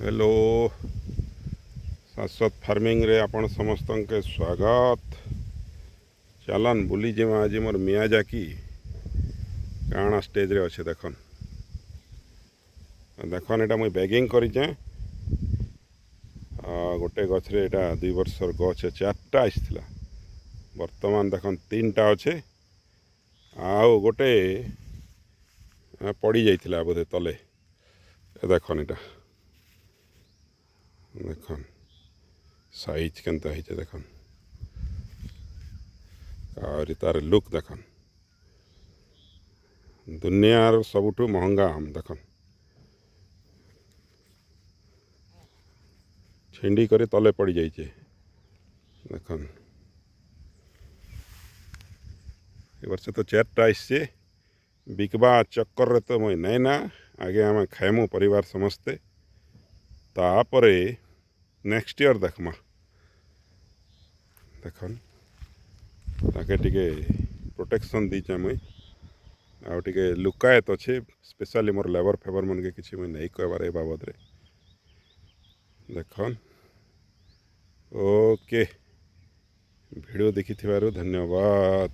Hello शाश्वत farming रे आपण समस्त के स्वागत। चलन बुली जिमा आज मोर मियाजाकी काଣା स्टेज रे अच्छे देखन देखन एटा मुई बैगिंग करिचे। गोटे गछरे एटा 2 वर्षर गछ 4टा आइसला, वर्तमान देखन 3टा अच्छे। आउ गोटे पड़ी जाइथिला बोधे तले, देखन एटा देखन साइज केनता होइছে देखन और तार लुक देखन दुनियार सबुठू महंगा आम देखन छिंडी करे तले पड़ी जाइए देखन। ए वर्ष तो 4टा आइसे बिकबा चक्कर रे तो मुई नहीं ना, आगे आम खाएमु परिवार समस्ते, तापरे नेक्स्ट ईयर देखमा देखन ताके टिके प्रोटेक्शन दीचे मुई आउ टिके लुकायत अच्छे। स्पेशली मोर लेबर फेबर मन के किसी मुई नहीं कहबार ए बाबद रे देखन। ओके वीडियो देखि धन्यवाद।